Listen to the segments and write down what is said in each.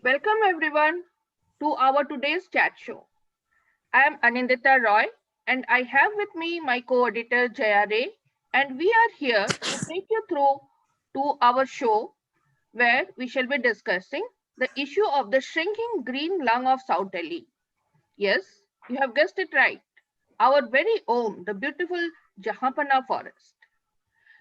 Welcome everyone to our today's chat show. I am Anindita Roy and I have with me my co-editor Jaya Ray, and we are here to take you through to our show where we shall be discussing the issue of the shrinking green lung of South Delhi. Yes, you have guessed it right. Our very own, the beautiful Jahanpana forest.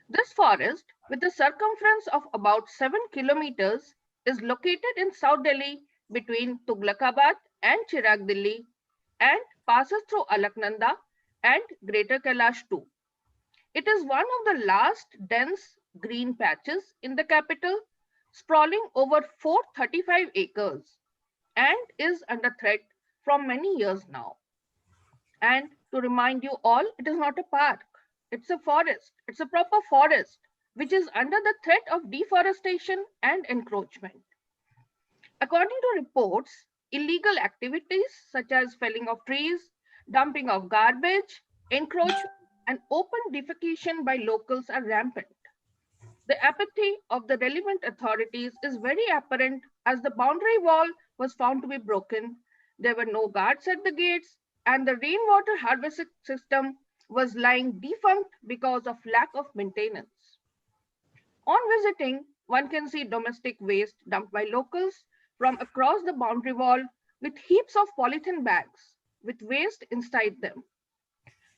This forest, with a circumference of about 7 kilometers, is located in South Delhi between Tughlakabad and Chirag Delhi and passes through Alaknanda and Greater Kailash too. It is one of the last dense green patches in the capital, sprawling over 435 acres, and is under threat from many years now. And to remind you all, it is not a park, it's a forest. It's a proper forest, which is under the threat of deforestation and encroachment. According to reports, illegal activities such as felling of trees, dumping of garbage, encroachment, and open defecation by locals are rampant. The apathy of the relevant authorities is very apparent as the boundary wall was found to be broken. There were no guards at the gates, and the rainwater harvesting system was lying defunct because of lack of maintenance. On visiting, one can see domestic waste dumped by locals from across the boundary wall with heaps of polythene bags with waste inside them.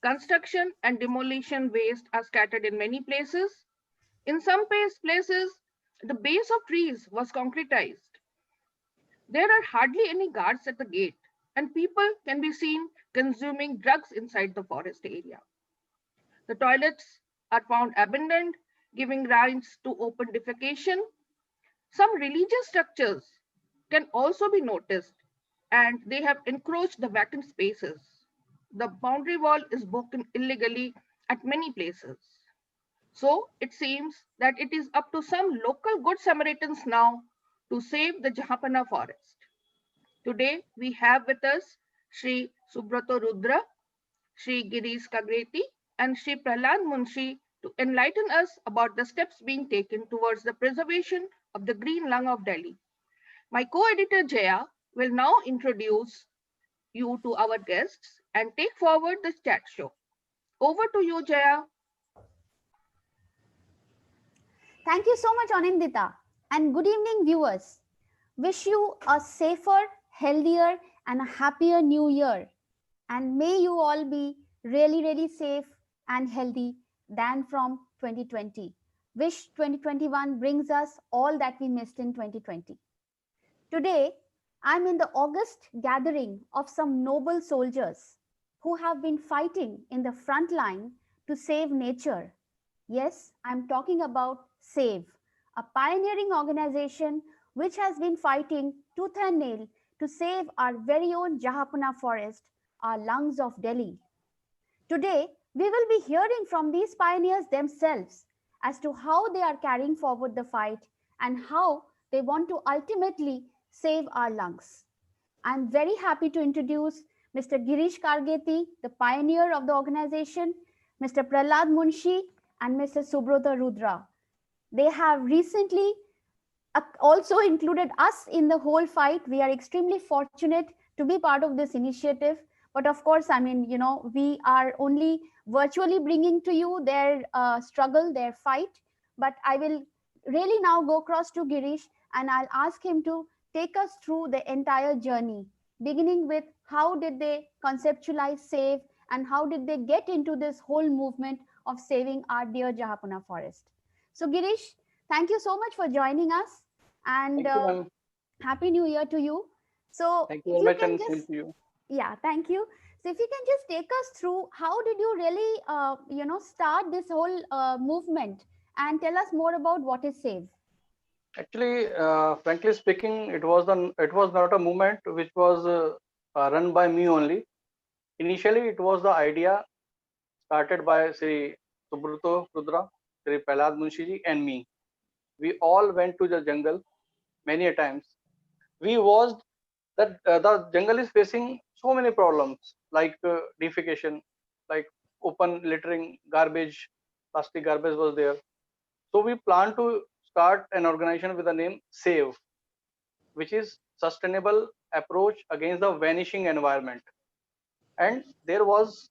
Construction and demolition waste are scattered in many places. In some places, the base of trees was concretized. There are hardly any guards at the gate, and people can be seen consuming drugs inside the forest area. The toilets are found abandoned, giving rise to open defecation. Some religious structures can also be noticed, and they have encroached the vacant spaces. The boundary wall is broken illegally at many places. So it seems that it is up to some local good Samaritans now to save the Jahapana forest. Today we have with us Sri Subrato Rudra, Sri Girish Kagreti, and Sri Prahlad Munshi to enlighten us about the steps being taken towards the preservation of the green lung of Delhi. My co-editor Jaya will now introduce you to our guests and take forward the chat show. Over to you, Jaya. Thank you so much, Anindita. And good evening, viewers. Wish you a safer, healthier, and a happier new year. And may you all be really, really safe and healthy than from 2020. Wish 2021 brings us all that we missed in 2020. Today, I'm in the August gathering of some noble soldiers who have been fighting in the front line to save nature. Yes, I'm talking about SAVE, a pioneering organization which has been fighting tooth and nail to save our very own Jahapuna forest, our lungs of Delhi. Today, we will be hearing from these pioneers themselves as to how they are carrying forward the fight and how they want to ultimately save our lungs. I'm very happy to introduce Mr. Girish Kargeti, the pioneer of the organization, Mr. Prahlad Munshi, and Mr. Subrata Rudra. They have recently also included us in the whole fight. We are extremely fortunate to be part of this initiative. But of course, I mean, we are only virtually bringing to you their struggle, their fight. But I will really now go across to Girish and I'll ask him to take us through the entire journey, beginning with how did they conceptualize SAVE and how did they get into this whole movement of saving our dear Jahapuna forest. So Girish, thank you so much for joining us and Thank you, ma'am. Happy New Year to you. So Thank you if very you much, can and same just, to you. yeah, thank you. So if you can just take us through how did you really, start this whole movement and tell us more about what is SAVE. Actually, frankly speaking, it was not a movement which was run by me only. Initially, it was the idea started by Sri Subruto Rudra, Sri Prahlad Munshiji, and me. We all went to the jungle many a times. We watched that the jungle is facing so many problems like defecation, like open littering, garbage, plastic garbage was there. So we plan to start an organization with the name SAVE, which is sustainable approach against the vanishing environment. And there was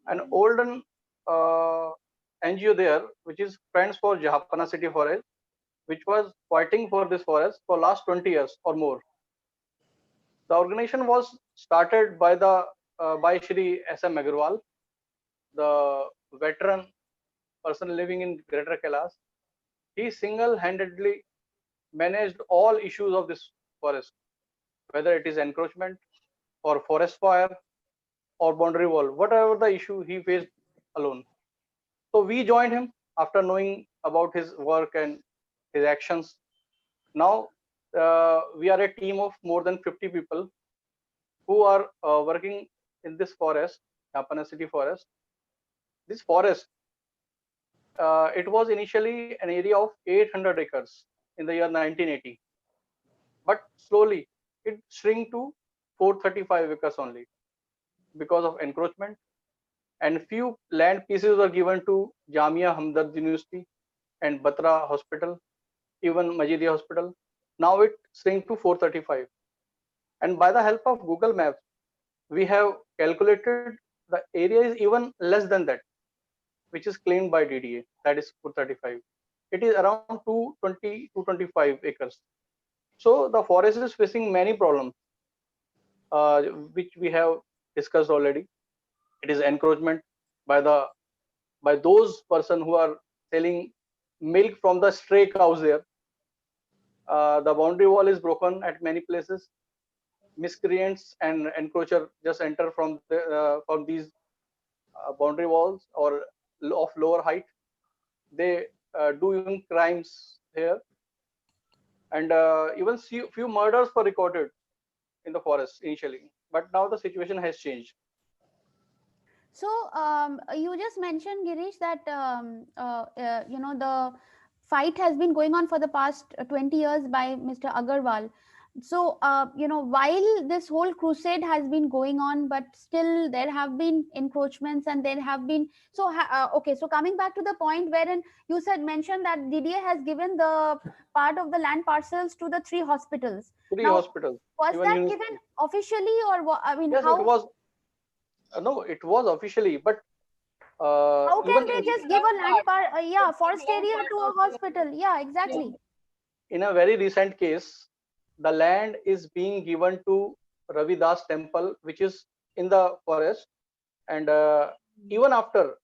an olden NGO there, which is Friends for Japanna City Forest, which was fighting for this forest for last 20 years or more. The organization was started by the by Shri S.M. Agarwal, the veteran person living in Greater Kailash. He single-handedly managed all issues of this forest, whether it is encroachment or forest fire or boundary wall, whatever the issue he faced alone. So we joined him after knowing about his work and his actions. Now we are a team of more than 50 people who are working in this forest, Japanna City Forest. This forest, it was initially an area of 800 acres in the year 1980, but slowly it shrank to 435 acres only because of encroachment, and few land pieces were given to Jamia Hamdard University and Batra Hospital, even Majidia Hospital. Now it shrank to 435, and by the help of Google Maps, we have calculated the area is even less than that, which is claimed by DDA, that is 435. It is around 220 to 25 acres. So the forest is facing many problems, which we have discussed already. It is encroachment by those person who are selling milk from the stray cows there. The boundary wall is broken at many places. Miscreants and encroacher just enter from these boundary walls or of lower height. They do even crimes here, and even few murders were recorded in the forest initially, but now the situation has changed. So you just mentioned, Girish, that the fight has been going on for the past 20 years by Mr. Agarwal. So while this whole crusade has been going on, but still there have been encroachments and there have been. So okay, so coming back to the point wherein you mentioned that DDA has given the part of the land parcels to the 3 hospitals. Three Now, hospitals. was Even that given officially, or I mean, yes, how? it was. No, it was officially, but How can even they just give a forest area to a hospital? Yeah, exactly. in a very recent case, the land is being given to Ravidas temple, which is in the forest, and even after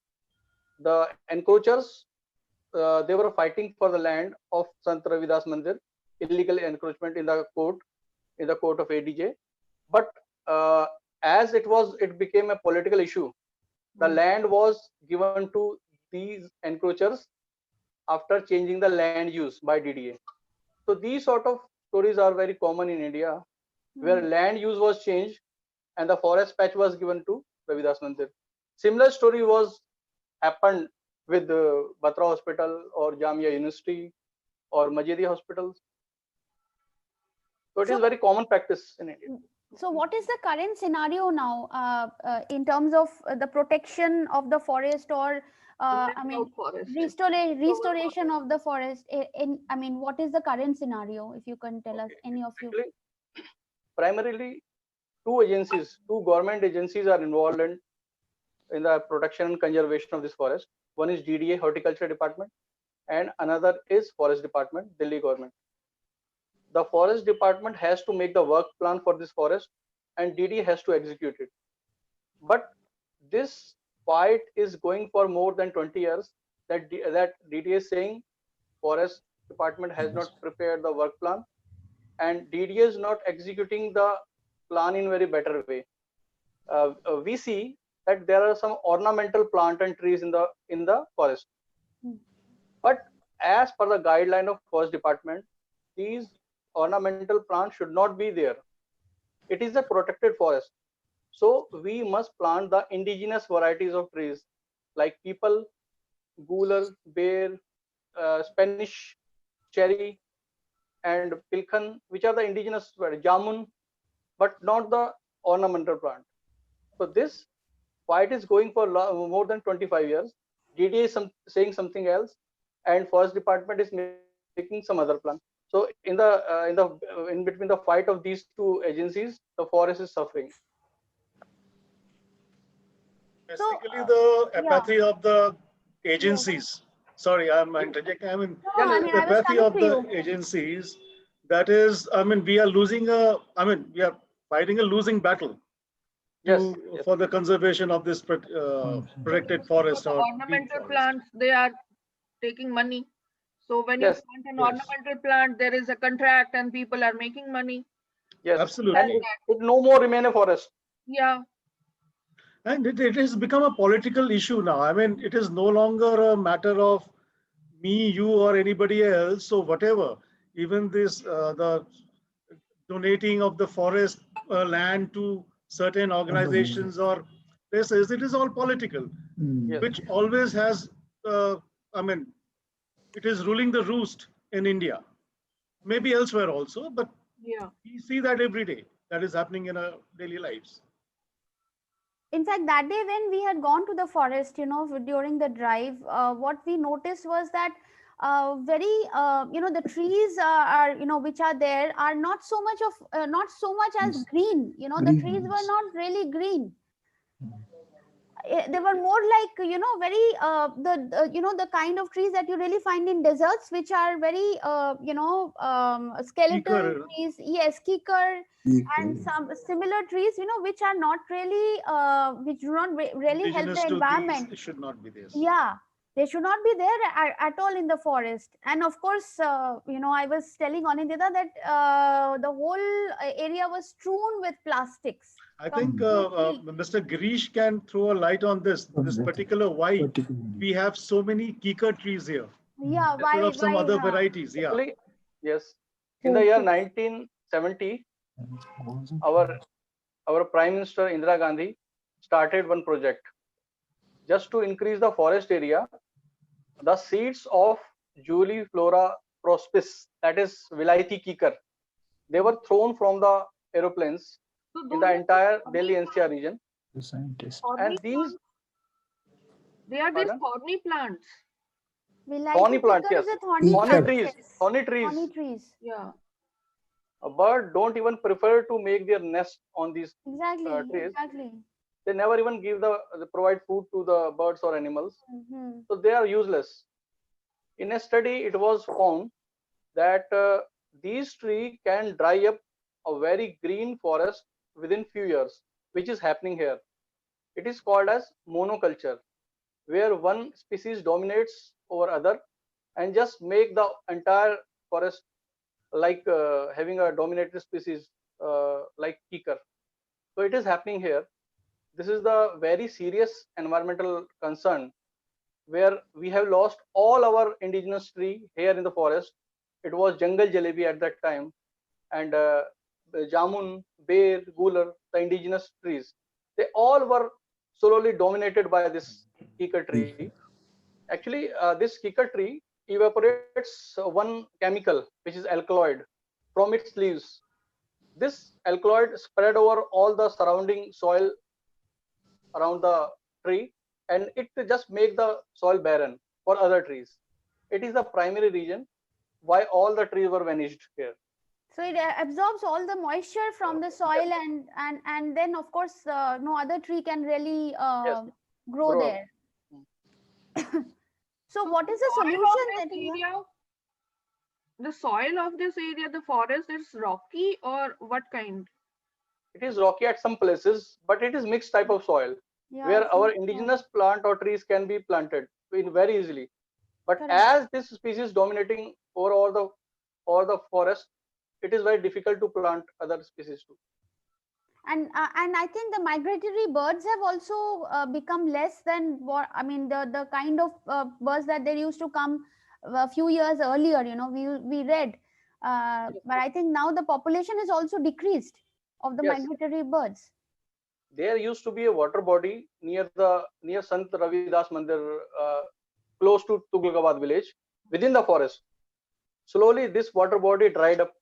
the encroachers, they were fighting for the land of Sant Ravidas Mandir, illegal encroachment in the court of ADJ. But as it became a political issue, the land was given to these encroachers after changing the land use by DDA. So these sort of stories are very common in India, where land use was changed and the forest patch was given to Ravidas Mandir. Similar story was happened with Batra Hospital or Jamia University or Majidia hospitals. So it is very common practice in India. So what is the current scenario now in terms of the protection of the forest, or I mean, restoration of the forest? I mean, what is the current scenario? If you can tell us, any of you. Actually, primarily, two government agencies are involved in the protection and conservation of this forest. One is DDA, Horticulture Department, and another is Forest Department, Delhi government. The Forest Department has to make the work plan for this forest, and DDA has to execute it. But this fight is going for more than 20 years. That DDA is saying Forest Department has not prepared the work plan, and DDA is not executing the plan in very better way. We see that there are some ornamental plant and trees in the forest, but as per the guideline of Forest Department, these ornamental plants should not be there. It is a protected forest, so we must plant the indigenous varieties of trees like peepal, gular, bear, Spanish cherry, and pilkhan, which are the indigenous jamun, but not the ornamental plant. So this fight is going for more than 25 years. DDA is saying something else, and Forest Department is making some other plan. So in between the fight of these two agencies, the forest is suffering. Basically, the yeah. apathy of the Yes. agencies. Sorry, I'm interjecting. I mean, No, I mean, I was apathy coming of to the you. agencies. That is, I mean, we are losing a. I mean, we are fighting a losing battle Yes, yes. for the conservation of this protected For forest the or deep ornamental forest. plants, they are taking money. So when you Yes, plant an Yes. ornamental plant, there is a contract and people are making money. yes. Absolutely. And it no more remain a forest. Yeah, And it has become a political issue now. I mean, it is no longer a matter of me, you, or anybody else. So whatever, even this the donating of the forest land to certain organizations or places, it is all political, Yes. which always has. I mean, it is ruling the roost in India, maybe elsewhere also, but yeah. we see that every day. That is happening in our daily lives. In fact, that day when we had gone to the forest, during the drive, what we noticed was that the trees which are there are not so much not so much as green. The trees were not really green. They were more like very the kind of trees that you really find in deserts, which are very skeletal Kikar. trees. Yes, kikar, and some similar trees which are not really which do not really help Indigenous the to environment. these should not be this. Yeah, they should not be there at all in the forest. And of course, I was telling Anindita that the whole area was strewn with plastics. I from think every- Mr. Girish can throw a light on this particular why we have so many kikar trees here yeah, instead of some other huh? varieties. Yeah. Actually, yes. In the year 1970, our Prime Minister Indira Gandhi started one project just to increase the forest area. The seeds of Juliflora prospis, that is Vilayati kikar, they were thrown from the aeroplanes So in those the are entire thorny Delhi NCR region. thorny And these, plants. They are these pardon? thorny plants. Thorny Vilayati plants, kikar is yes. a thorny Thorny plant. trees, Yes. thorny trees. Thorny trees. Yeah. A bird don't even prefer to make their nest on these Exactly. trees. Exactly. They never even they provide food to the birds or animals. Hmm. So they are useless. In a study, it was found that these trees can dry up a very green forest within few years, which is happening here. It is called as monoculture, where one species dominates over other and just make the entire forest like having a dominated species like kikar. So it is happening here. This is the very serious environmental concern where we have lost all our indigenous tree here in the forest. It was jungle jalebi at that time, and jamun, bear, gular, the indigenous trees. They all were slowly dominated by this kikar tree. Actually, this kikar tree evaporates one chemical, which is alkaloid, from its leaves. This alkaloid spread over all the surrounding soil around the tree, and it just make the soil barren for other trees. It is the primary reason why all the trees were vanished here. So it absorbs all the moisture from the soil, and then of course no other tree can really Yes, grow grow up. there. So what is the Soil of solution this that you have? area, the soil of this area, the forest is rocky or what kind? It is rocky at some places, but it is mixed type of soil Yeah, where it's our mixed soil. indigenous plant or trees can be planted in very easily. But Correct. as this species dominating over all the forest, it is very difficult to plant other species too. And I think the migratory birds have also become less than what I mean. The kind of birds that they used to come a few years earlier. We read, but I think now the population is also decreased of the Yes, migratory birds. there used to be a water body near Sant Ravidas Mandir, close to Tughlakabad village, within the forest. Slowly, this water body dried up.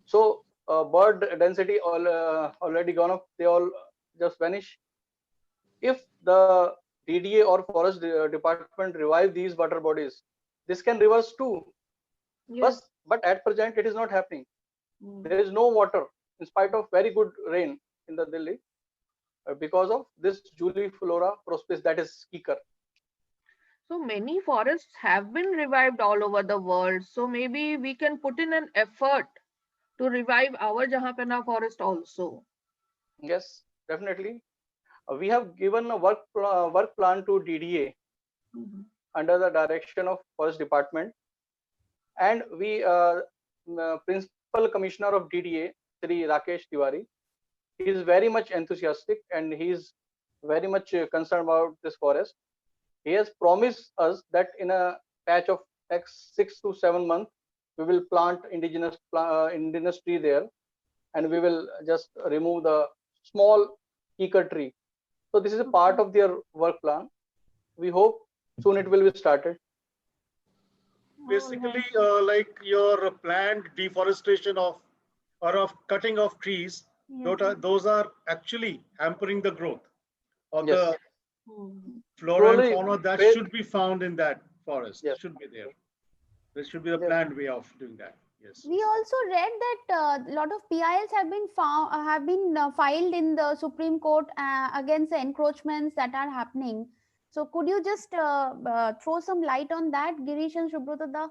So bird density already gone up. They all just vanish. If the DDA or forest department revive these water bodies, this can reverse too. Yes. But but at present it is not happening. Mm. There is no water in spite of very good rain in the Delhi because of this Juliflora prosperis, that is kikar. So many forests have been revived all over the world. So maybe we can put in an effort to revive our Jahanpana forest also. Yes, definitely. We have given a work plan to DDA Mhm. under the direction of Forest Department, and we Principal Commissioner of DDA, Sri Rakesh Tiwari, he is very much enthusiastic and he is very much concerned about this forest. He has promised us that in a patch of next 6 to 7 months, we will plant indigenous tree there, and we will just remove the small kikar tree. So this is a part of their work plan. We hope soon it will be started. Basically, like your planned deforestation of or of cutting of trees, Yeah. those are actually hampering the growth of Yes. the Mhm. flora and Slowly, fauna that ba- should be found in that forest. yes, Should be there. There should be a yes, planned way of doing that. Yes. We also read that a lot of PILs have been found, filed in the Supreme Court against the encroachments that are happening. So could you just throw some light on that, Girish and Subhrata?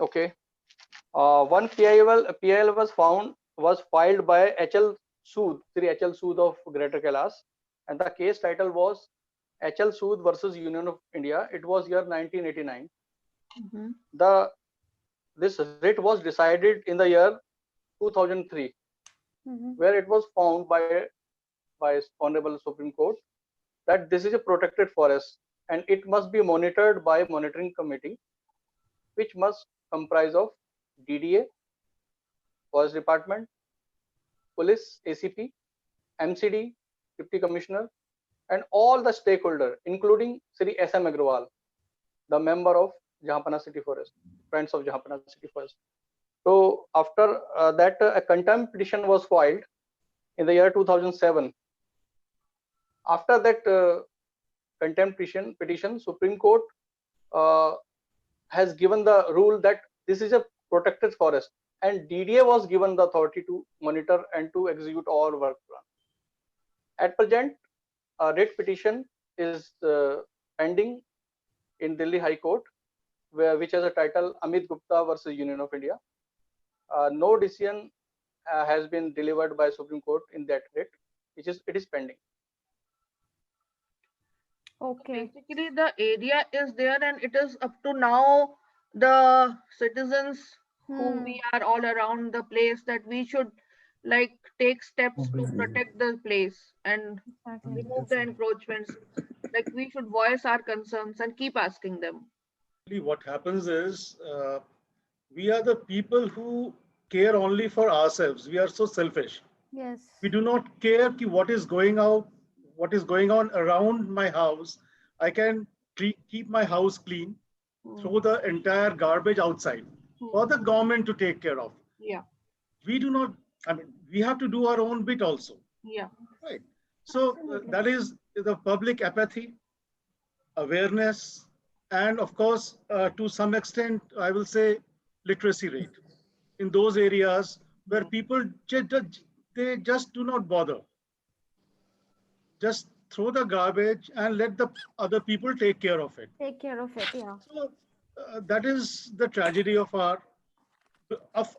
okay. One PIL was filed by HL Sood, Sri HL Sood of Greater Kailash, and the case title was HL Sood versus Union of India. It was year 1989. Mhm. This writ was decided in the year 2003, Mm-hmm. where it was found by Honorable Supreme Court that this is a protected forest and it must be monitored by monitoring committee, which must comprise of DDA, Forest Department, Police, ACP, MCD, Deputy Commissioner, and all the stakeholders, including Sri SM Agrawal, the member of Jahanpana City Forest, Friends of Jahanpana City Forest. So after that, a contempt petition was filed in the year 2007. After that contempt petition, Supreme Court uh, has given the rule that this is a protected forest, and DDA was given the authority to monitor and to execute all work plan. At present, a writ petition is pending in Delhi High Court, which has a title Amit Gupta versus Union of India. No decision has been delivered by Supreme Court in that writ, it is pending. Okay. Basically, the area is there, and it is up to now the citizens who Hmm. we are all around the place that we should like take steps to protect the place and Exactly. remove the encroachments. Like we should voice our concerns and keep asking them. What happens is we are the people who care only for ourselves. We are so selfish. Yes. We do not care what is going out, what is going on around my house. I can keep my house clean, throw the entire garbage outside for the government to take care of. Yeah, We do not, I mean, we have to do our own bit also, yeah. right? So that is the public apathy, awareness, and of course, to some extent, I will say literacy rate in those areas where people they just do not bother. Just throw the garbage and let the other people take care of it. Take care of it. Yeah. So that is the tragedy of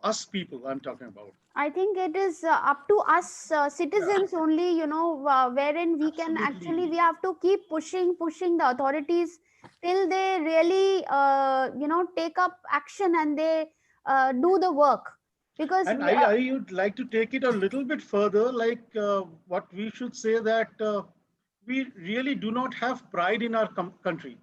us people I'm talking about. I think it is up to us citizens only, wherein we can actually, we have to keep pushing the authorities till they really, take up action and they do the work. Because And I would like to take it a little bit further, like what we should say that we really do not have pride in our country.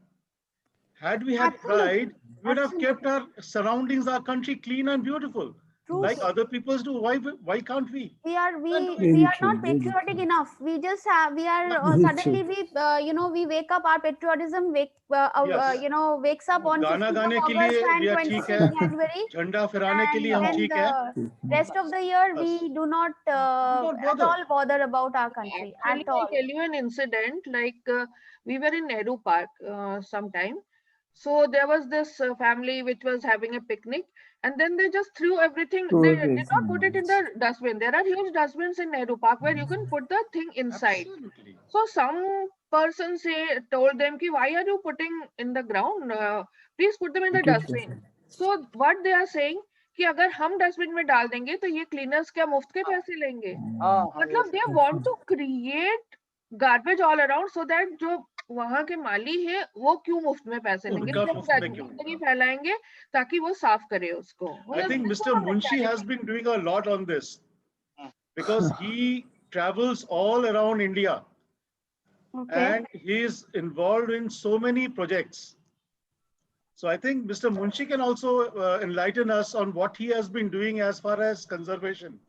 Had we had pride, we would have kept our surroundings, our country clean and beautiful, True, like sir. other peoples do. Why can't we? we are we And we are not patriotic enough. We just have we are suddenly we wake up, our patriotism yes, wakes up on गाना 15th of गाने के August लिए and we are ठीक है, 26th January, झंडा फहराने के लिए and हम then ठीक है, the rest of the year बस we do not do not at bother. all bother about our country Actually, at I'll all. tell you an incident. Like we were in Nehru Park sometime. So there was this family which was having a picnic, and then they just threw everything. Throw They did everything not put it in else. the dustbin. There are huge dustbins in Nehru Park where you can put the thing inside. Absolutely. So some person told them ki, why are you putting in the ground? Please put them in the Put it dustbin. different. So what they are saying कि अगर हम dustbin में डाल देंगे तो ये cleaners क्या मुफ्त के पैसे लेंगे? हाँ हाँ मतलब yes. They want to create garbage all around so that जो वहां के माली है वो क्यों मुफ्त में पैसे लेंगे, उनका इसलिए मुफ्त में क्यों? गंदगी फैलाएंगे ताकि वो साफ करे उसको. I think Mr. Munshi has been doing a lot on this because he travels all around India Okay. and he is involved in so many projects. So I think Mr. Munshi can also enlighten us on what he has been doing as far as conservation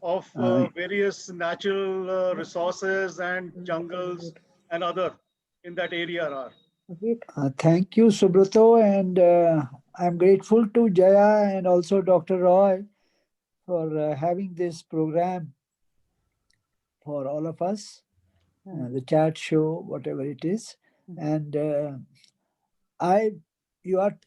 of various natural resources and jungles and other in that area are. Thank you, Subrato, and I'm grateful to Jaya and also Dr. Roy for having this program for all of us, the chat show, whatever it is. And you are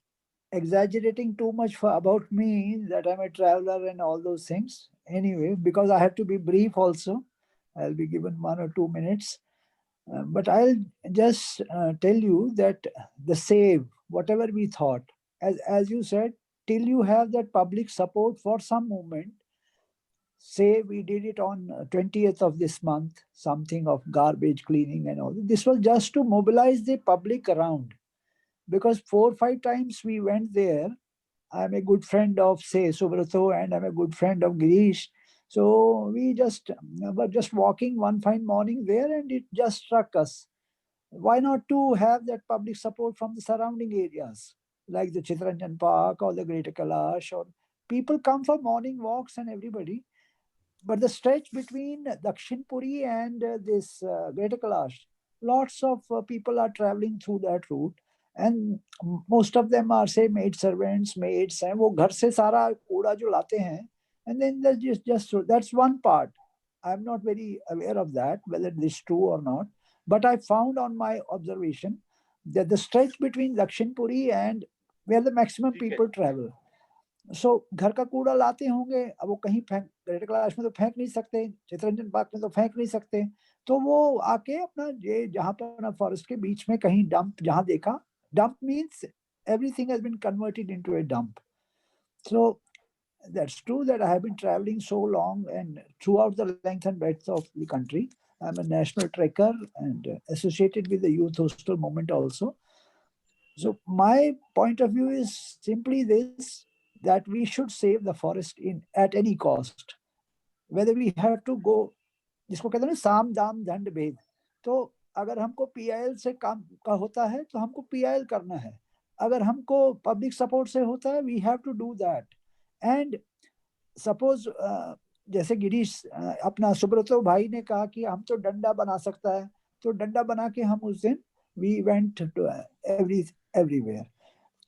exaggerating too much about me that I'm a traveler and all those things. Anyway, because I have to be brief also, I'll be given 1 or 2 minutes. But I'll just tell you that the save, whatever we thought, as you said, till you have that public support for some movement, say we did it on 20th of this month, something of garbage cleaning and all. This was just to mobilize the public around, because 4 or 5 times we went there. I'm a good friend of, say, Subrato, and I'm a good friend of Girish. So we were just walking one fine morning there, and it just struck us. Why not to have that public support from the surrounding areas, like the Chittaranjan Park or the Greater Kailash, or people come for morning walks and everybody. But the stretch between Dakshin Puri and this Greater Kailash, lots of people are traveling through that route. And most of them are, say, maid servants, maids, and वो घर से सारा कूड़ा जो लाते हैं. And then there's just that's one part. I'm not very aware of that, whether this is true or not. But I found on my observation that the stretch between Dakshinpuri and where the maximum people travel. So घर का कूड़ा लाते होंगे, अब वो कहीं फेंक, greater Kailash में तो फेंक नहीं सकते, चित्तरंजन पार्क में तो फेंक नहीं सकते, तो वो आके अपना ये जहाँ पर ना फॉरेस्ट के बीच में कहीं डंप, जहाँ देखा, dump means everything has been converted into a dump. So that's true that I have been traveling so long and throughout the length and breadth of the country. I'm a national trekker and associated with the youth hostel movement also. So my point of view is simply this, that we should save the forest at any cost. Whether we have to go, जिसको कहते हैं ना साम दाम दंड भेद, तो अगर हमको PIL से काम का होता है तो हमको PIL करना है, अगर हमको पब्लिक सपोर्ट से होता है, we have to do that. And suppose जैसे गिरीश अपना सुब्रतो भाई ने कहा कि हम तो डंडा बना सकता है, तो डंडा बना के हम उस दिन we went to everywhere.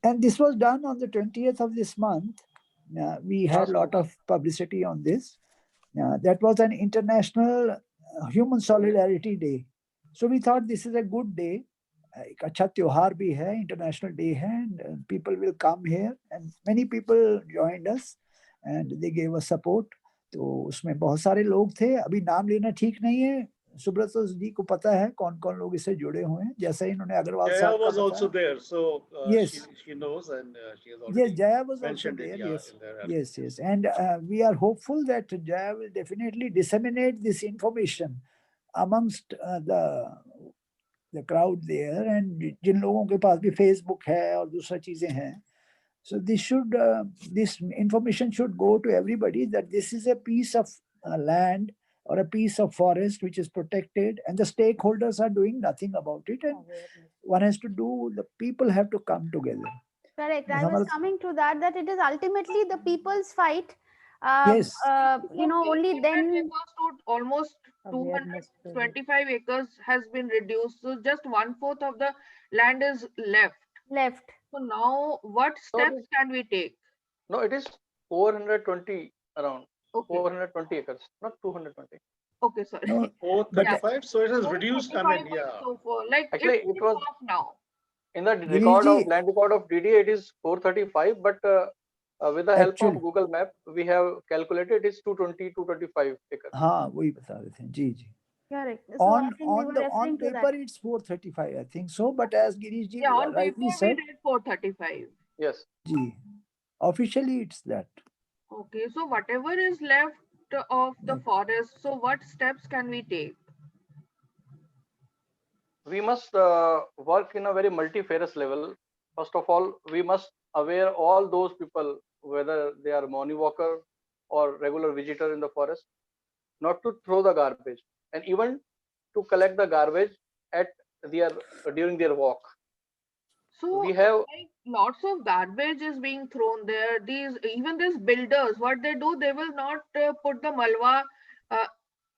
And this was done on the 20th of this month. We had a lot of publicity on this. That was an international human solidarity day. So we thought this is a good day. एक अच्छा त्योहार भी है, international day है, and people will come here, and many people joined us and they gave us support. तो उसमें बहुत सारे लोग थे, अभी नाम लेना ठीक नहीं है, सुब्रतो जी को पता है कौन कौन लोग इससे जुड़े हुए हैं, जैसे इन्होंने अग्रवाल Jaya साहब was का also बताया. there, so Yes. she knows, and she has Yes, already Jaya was also mentioned there. it. Yeah, Yes, in there. yes. And we are hopeful that Jaya will definitely disseminate this information amongst the crowd there, and जिन लोगों के पास भी Facebook है और दूसरा चीजें हैं. So this information should go to everybody, that this is a piece of land or a piece of forest which is protected, and the stakeholders are doing nothing about it, and one has to do, the people have to come together. Correct. I was coming to that it is ultimately the people's fight. Yes. Only then. Refers to almost 225 acres has been reduced. So just 1/4 of the land is left. So now what steps can we take? No, it is 420 around. Okay. 420 acres, not 220. Okay, sorry. No, 435, so it has reduced. I mean, 425 yeah. So for, like Actually, it's it was off now. in the Girish ji, land record of DDA, it is 435, but With the help Actually- of Google Map, we have calculated it's 220, 225 acres. हाँ वही बता रहे थे जी जी. Correct. So I On think we were referring to paper that. it's 435 I think so, but as Girish ji Yeah, on paper rightly we said, did 435. Yes. ji, officially it's that. Okay, so whatever is left of the Yeah. forest, so what steps can we take? We must work in a very multifarious level. First of all, we must aware all those people, whether they are morning walker or regular visitor in the forest, not to throw the garbage, and even to collect the garbage at their during their walk. So We have like lots of garbage is being thrown there. These builders, what they do, they will not put the malwa uh,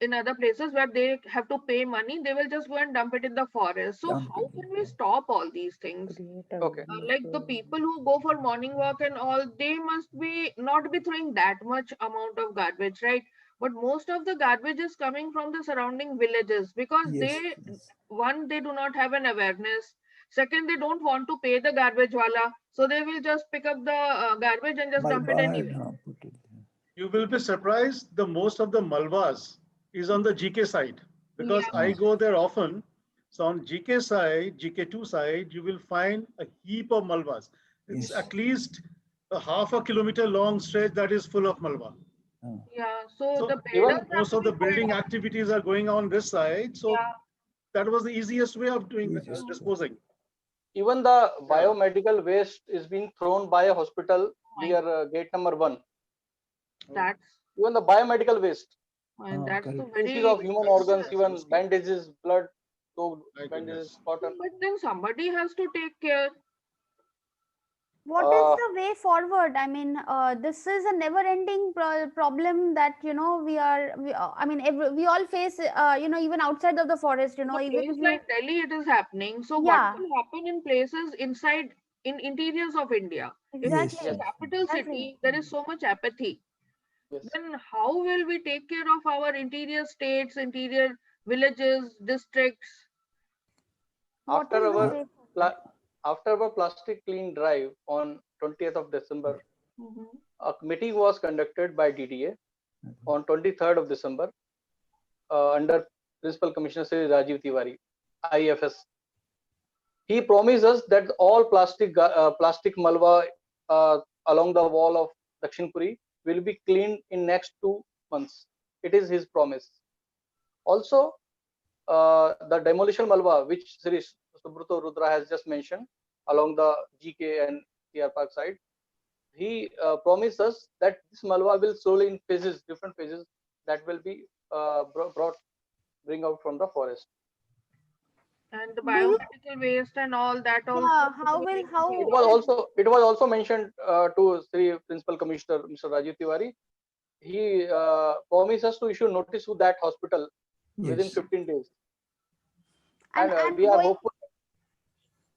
in other places where they have to pay money. They will just go and dump it in the forest. So Dump how it, can we yeah. stop all these things? okay. Like the people who go for morning walk and all, they must be not be throwing that much amount of garbage, right? But most of the garbage is coming from the surrounding villages because Yes, yes. one, they do not have an awareness. Second, they don't want to pay the garbage wala, so they will just pick up the garbage and just dump it Malwa and anywhere. put it there. You will be surprised, the most of the malwas is on the GK side, because Yeah. I go there often. So on GK side, GK2 side, you will find a heap of malwas. It's Yes. at least a half a kilometer long stretch that is full of malwa. Yeah, so So the Even builders have most to of be the pulled building up. activities are going on this side. So Yeah. that was the easiest way of doing Easiest way. disposing. even the Yeah. biomedical waste is being thrown by a hospital My near gate number 1. That's Even the biomedical waste, and that's the Correct. pieces very of human organs, even disgusting. bandages, blood, so My bandages, goodness. cotton. but then somebody has to take care. What is Uh, the way forward? I mean, this is a never-ending problem that I mean, we all face. Even outside of the forest, In a even place if you, like Delhi, it is happening. So what yeah, will happen in places in interiors of India? If in Yes. exactly, the Yes. capital exactly. city there is so much apathy, yes. then how will we take care of our interior states, interior villages, districts? What After is the our way? pla- after our plastic clean drive on 20th of December, Mhm. a meeting was conducted by DDA on 23rd of December under Principal Commissioner Sri Rajiv Tiwari, IFS. He promised us that all plastic malwa along the wall of Dakshin Puri will be cleaned in next 2 months. It is his promise. Also, the demolition malwa, which Sri Subruto Rudra has just mentioned, along the GK and TR Park side, he promised us that this malwa will slowly in phases, different phases, that will be bring out from the forest. And the Do you? biomedical waste and all that also. Yeah. will How be will taken how? care of. It was also mentioned to Sri Principal Commissioner Mr. Rajiv Tiwari. He promised us to issue notice to that hospital within Yes. 15 days, And and we I'm are going. hopeful.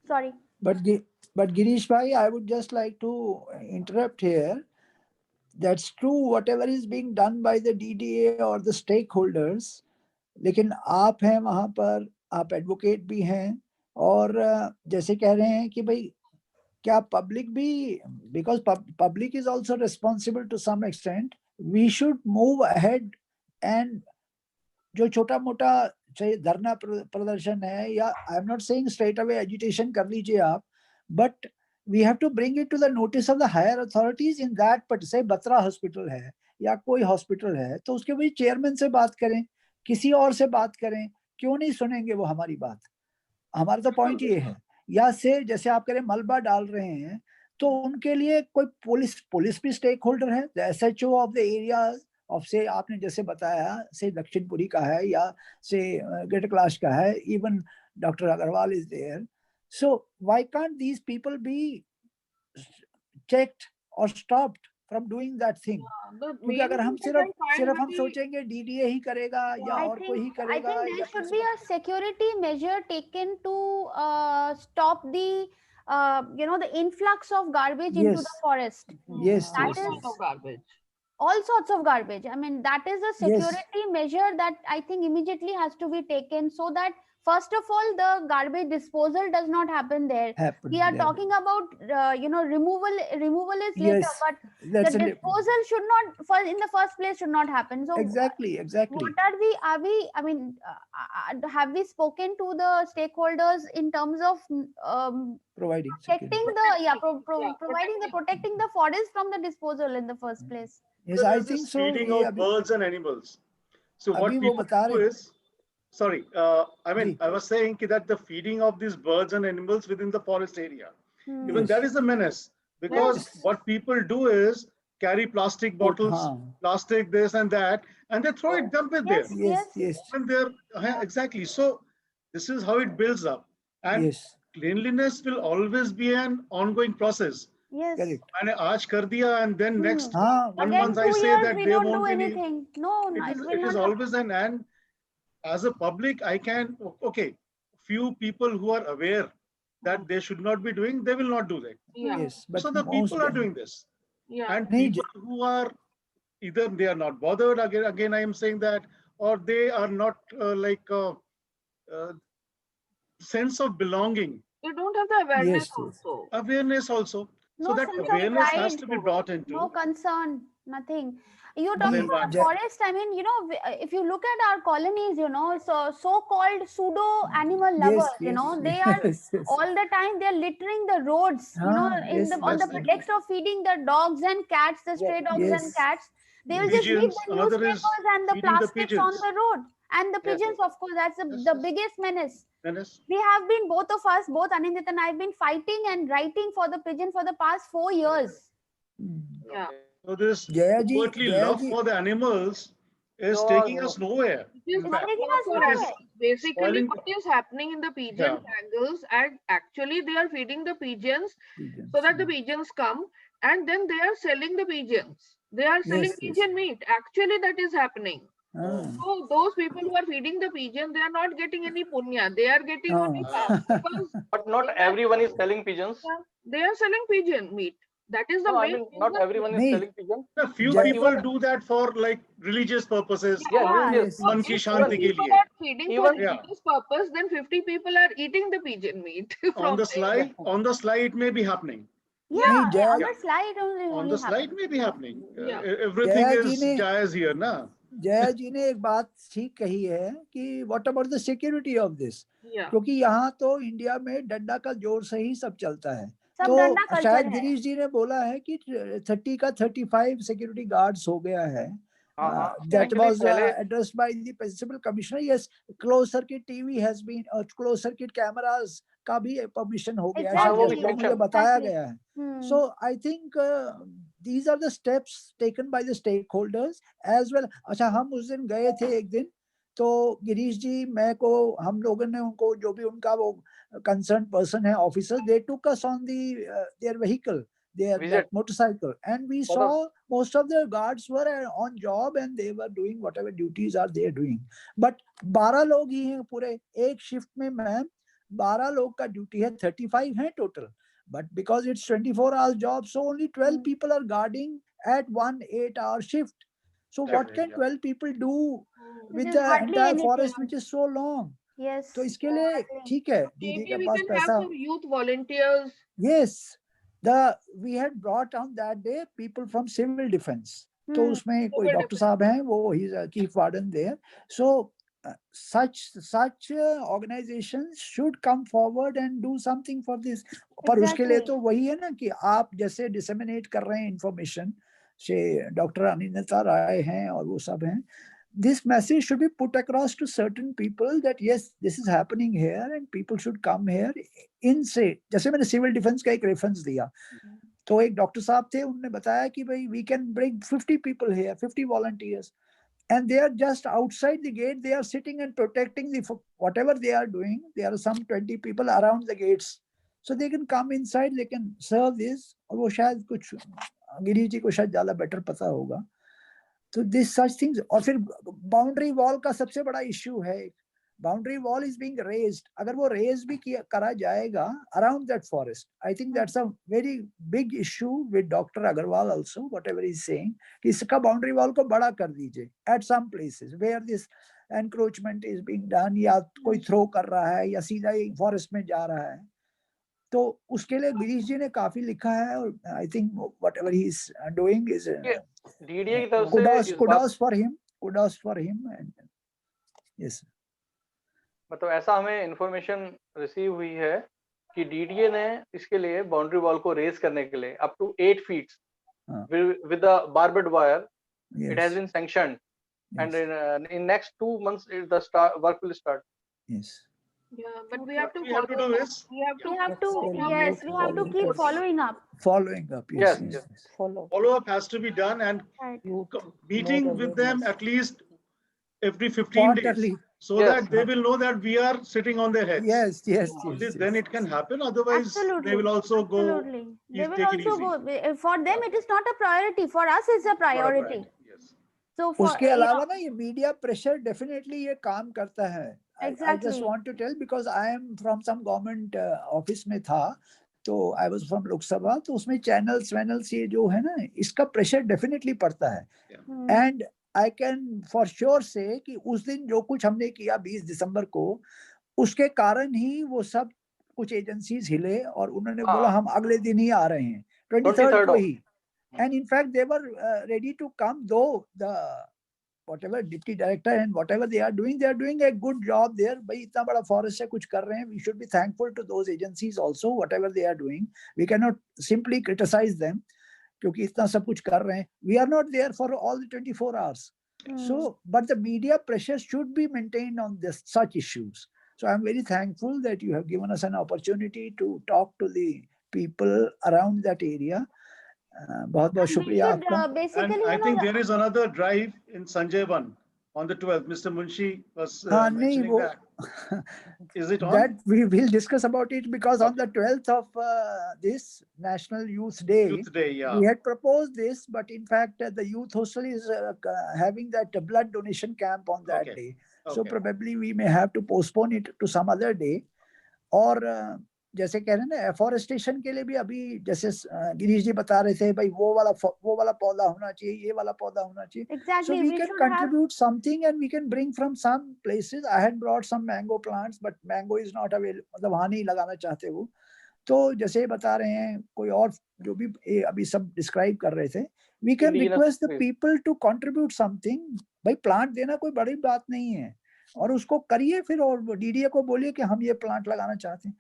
Sorry. But Girish bhai, I would just like to interrupt here. That's true, whatever is being done by the DDA or the stakeholders. लेकिन आप हैं वहां पर, आप advocate भी हैं, और जैसे कह रहे हैं कि भाई क्या पब्लिक भी, because public is also responsible to some extent, we should move ahead and जो छोटा मोटा चाहे धरना प्रदर्शन है, या I am not saying straight away agitation कर लीजिए आप, but we have to bring it to the notice of the higher authorities in that, say Batra hospital है या कोई हॉस्पिटल है, तो उसके भाई चेयरमैन से बात करें, किसी और से बात करें, क्यों नहीं सुनेंगे वो हमारी बात? हमारा तो पॉइंट ये है, या से जैसे आप कह रहे मलबा डाल रहे हैं, तो उनके लिए कोई पुलिस भी स्टेक होल्डर है, the SHO of the area of, से आपने जैसे बताया, से दक्षिणपुरी का है या से ग्रेटर कैलाश का है, even doctor Agarwal is there, so why can't these people be checked or stopped from doing that thing? क्योंकि अगर हम सिर्फ हम सोचेंगे डीडीए ही करेगा या और कोई ही I करेगा, think या there should be a security measure taken to stop the the influx of garbage into the Yes. forest. Yes, All That yes, is sort of garbage. all sorts of garbage. I mean, that is a Yes. security measure that I think immediately has to be taken, so that first of all, the garbage disposal does not happen there. Happen We are there. talking about removal is later, Yes, but that's the a disposal should not in the first place should not happen. So exactly. what are we I mean, have we spoken to the stakeholders in terms of Providing protecting security. providing the protecting the forest from the disposal in the first place? Yes, So I there's think this so. feeding ये of अभी birds and animals. So what अभी वो people बता do रहे is, sorry, I mean, ji I was saying that the feeding of these birds and animals within the forest area, Hmm. even Yes. that is a menace, because Yes. what people do is carry plastic bottles, हाँ. plastic this and that, and they throw it, dump it Yes, there. Yes, yes. yes, And they're exactly. So this is how it builds up, and yes. cleanliness will always be an ongoing process. Yes. Correct. मैंने आज कर दिया, and then next हाँ, 1 Again, month I 2 say years that we there don't won't do be any. anything. No, it will It not is happen. always and as a public, I can, okay, few people who are aware that they should not be doing, they will not do that. Yeah. Yes, but So the most people are doing this, Yeah. and नहीं people who are either they are not bothered, again I am saying that, or they are not sense of belonging, They don't have the awareness Yes, yes. also. awareness also. So No that sense of awareness has pride, to be brought into. no concern, nothing. You're Of the talking about environment. forest. I mean, if you look at our colonies, so-called pseudo animal Yes, lovers, yes, they are yes, yes. all the time they're littering the roads, हाँ, in yes, on the yes. pretext of feeding the dogs and cats, the stray dogs and yes. cats. They will just leave Pigeons, the another is newspapers and the feeding the plastics on pigeons. the road. And the Yes, pigeons, of course, that's yes, the yes. biggest menace. Menace. We have been, both of us, both Anindita and I, have been fighting and writing for the pigeon for the past 4 years. Yeah. So this Jaya ji, overtly Jaya love ji, for the animals is No, taking no. us nowhere. It is In fact, taking us for it is nowhere. Basically, spoiling. what is happening in the pigeon jungles, and actually they are feeding the pigeons pigeons, so that the हाँ. pigeons come, and then they are selling the pigeons. They are selling Yes, yes. pigeon meat. Actually, that is happening. हाँ. So those people who are feeding the pigeon, they are not getting any punya. They are getting only हाँ. paap, because But not everyone is selling pigeons. they are selling pigeon meat. That is the No, I main mean, not reason. everyone is नहीं, selling pigeons. A few Jai- people do that for like religious purposes. Yeah, Yeah, religious. yes, मन If की 50 शांति के people लिए. are feeding for Even- Yeah. religious purpose, then 50 people are eating the pigeon meat from On the there. slide, it may be happening. Yeah, नहीं, Jaya, on the slide only. On the slide may be happening. Yeah. Everything Jaya ji is ने- jaiz here, na? Jaya जी ने एक बात ठीक कही है कि what about the security of this, Yeah. क्योंकि यहाँ तो इंडिया में डंडा का जोर से ही सब चलता है. सब तो डंडा कल्चर शायद है. गिरीश जी ने बोला है कि 30 का 35 सिक्योरिटी गार्ड्स हो गया है. हाँ, That actually was पहले addressed by the principal commissioner. Yes, closed circuit TV has been, closed circuit cameras का भी permission हो गया है. हाँ, वो ये भी तो मुझे sanction. बताया Exactly. गया है. Hmm. So I think these are the steps taken by the stakeholders as well. अच्छा, हम उस दिन गए थे एक दिन, तो गिरीश जी, मैं को, हम लोगों ने उनको, जो भी उनका वो concerned person है, officer, they took us on their vehicle, their Visit. that motorcycle, and we For saw most of the guards were on job and they were doing whatever duties are they doing. But 12 लोग ही हैं पूरे एक shift में, ma'am 12 लोग का duty है, 35 हैं total. But because it's 24 hours job, so only 12 people are guarding at one 8-hour shift. So what can 12 people do Which with is the hardly entire anything. forest which is so long? Yes. तो इसके लिए Hardly. ठीक है, दीदी Maybe के we pass can have पैसा. some youth volunteers. Yes, we had brought on that day people from civil defense. तो Hmm. उसमें कोई Civil डॉक्टर साहब हैं, वो he's a chief warden there. So such organizations should come forward and do something for this. पर उसके लिए Exactly. तो वही है ना कि आप जैसे disseminate कर रहे हैं information, से डॉक्टर अनिंदिता राय हैं और वो सब हैं. This message should be put across to certain people that yes, this is happening here and people should come here. In say, जैसे मैंने civil defense का एक reference दिया, तो एक डॉक्टर साहब थे, उन्होंने बताया कि भाई we can bring 50 people here, 50 volunteers, and they are just outside the gate. They are sitting and protecting whatever they are doing. There are some 20 people around the gates, so they can come inside. They can serve this. और वो शायद कुछ गिरीश जी को शायद ज़्यादा better पता होगा. तो दिस सच थिंग्स. और फिर बाउंड्री वॉल का सबसे बड़ा इश्यू है. boundary wall is being raised. अगर वो raise भी करा जाएगा around that forest, I think that's a very big issue with Dr. Agarwal also, whatever he's saying, कि इसका boundary wall को बड़ा कर दीजिए at some places where this encroachment is being done, या कोई throw कर रहा है या सीधा ही forest में जा रहा है. तो उसके लिए गिरीश जी ने काफी लिखा है और I think whatever he is doing is DDA की तरफ से kudos for him and yes. मतलब ऐसा हमें इंफॉर्मेशन रिसीव हुई है कि डीडीए ने इसके लिए बाउंड्री वॉल को रेज करने के लिए up to 8 feet with the barbed wire, it has been sanctioned, and in next 2 months the work will start. Yes. Yeah, but we have to We have to follow do up. is We have to Yes, we have to keep following up. Yes. follow up has to be done, and Right. meeting with them at least every 15 days, Quarterly. so Yes. that they will know that we are sitting on their heads. Yes. Only then it can happen. Otherwise, Absolutely. they will also go. Absolutely. They will take it also easy. go. For them, it is not a priority. For us, it's a priority. Yes. So for उसके अलावा ना ये media pressure definitely ये काम करता है. I just Exactly. want to tell because I am from some government office में था, तो I was from लोकसभा, तो उसमें चैनल्स ये जो है ना, इसका प्रेशर डेफिनेटली पड़ता है. And I can for sure से कि उस दिन जो कुछ हमने किया 20 दिसंबर को, उसके कारण ही वो सब कुछ एजेंसीज हिले और उन्होंने बोला हम अगले दिन ही आ रहे हैं, 23rd को ही. And in fact, they were ready to come, though the whatever deputy director and whatever they are doing a good job there. भाई इतना बड़ा forest है, कुछ कर रहे हैं. We should be thankful to those agencies also, whatever they are doing. We cannot simply criticize them क्योंकि इतना सब कुछ कर रहे हैं. We are not there for all the 24 hours. So, but the media pressure should be maintained on this such issues. So I'm very thankful that you have given us an opportunity to talk to the people around that area. बहुत बहुत शुक्रिया आपका. Basically, And I think there is another drive in Sanjayban on the 12th. Mr. Munshi was mentioning that. Is it on? That we will discuss about it because on the 12th of this National Youth Day, yeah. we had proposed this, but in fact the youth hostel is having that blood donation camp on that day. So probably we may have to postpone it to some other day. और जैसे कह रहे हैं ना, afforestation के लिए भी अभी जैसे गिरीश जी बता रहे थे, भाई वो वाला पौधा होना चाहिए, ये वाला पौधा होना चाहिए. exactly. So we can contribute something and we can bring from some places. I had brought some mango plants, but mango is not available. मतलब वहाँ नहीं लगाना चाहते वो. तो जैसे बता रहे हैं कोई और जो भी अभी सब डिस्क्राइब कर रहे थे, we can request the people to contribute something. भाई प्लांट देना कोई बड़ी बात नहीं है, और उसको करिए फिर, और डीडीए को बोलिए कि हम ये प्लांट लगाना चाहते हैं.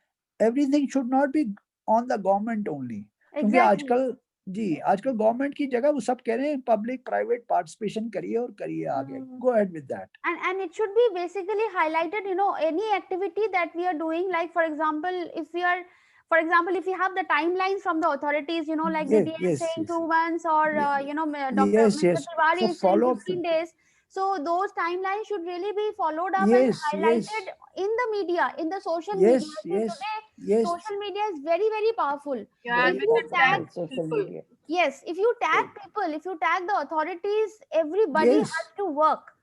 Everything should not be on the government only. क्योंकि आजकल गवर्नमेंट की जगह वो सब कह रहे हैं पब्लिक प्राइवेट पार्टिसिपेशन करिए और करिए आगे. Go ahead with that. And it should be basically highlighted, any activity that we are doing, like for example, if we have the timelines from the authorities, like the DA is saying 2 months, or Dr. Tiwari is saying 15 days. So those timelines should really be followed up and highlighted in the media, in the social media. Today, social media is very, very powerful. Yeah, If you tag social media. Yes, if you tag people, if you tag the authorities, everybody has to work.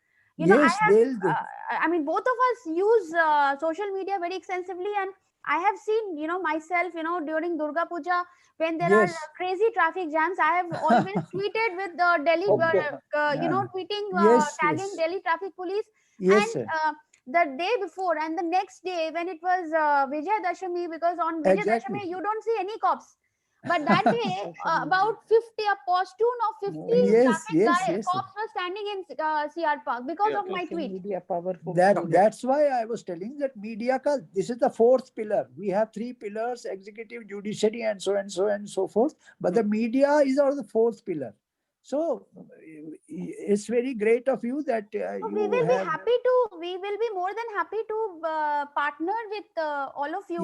I mean, both of us use social media very extensively, and I have seen, myself, during Durga Puja, when there are crazy traffic jams, I have always tweeted with the Delhi, tagging Delhi traffic police. And the day before and the next day, when it was Vijay Dashami, because on Vijay Dashami, you don't see any cops. But that day, about 50, a postune of 50 cops were standing in CR Park because of my tweet. Media powerful. That's why I was telling that media this is the 4th pillar. We have 3 pillars: executive, judiciary, and so and so and so forth. But the media is the 4th pillar. So it's very great of you that we will be more than happy to partner with all of you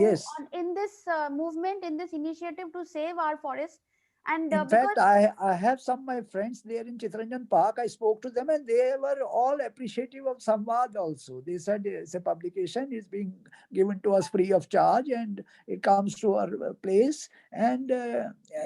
in this movement, in this initiative to save our forest. And In fact, I have some of my friends there in Chittaranjan Park. I spoke to them and they were all appreciative of Samvad also. They said it's a publication, is being given to us free of charge and it comes to our place. And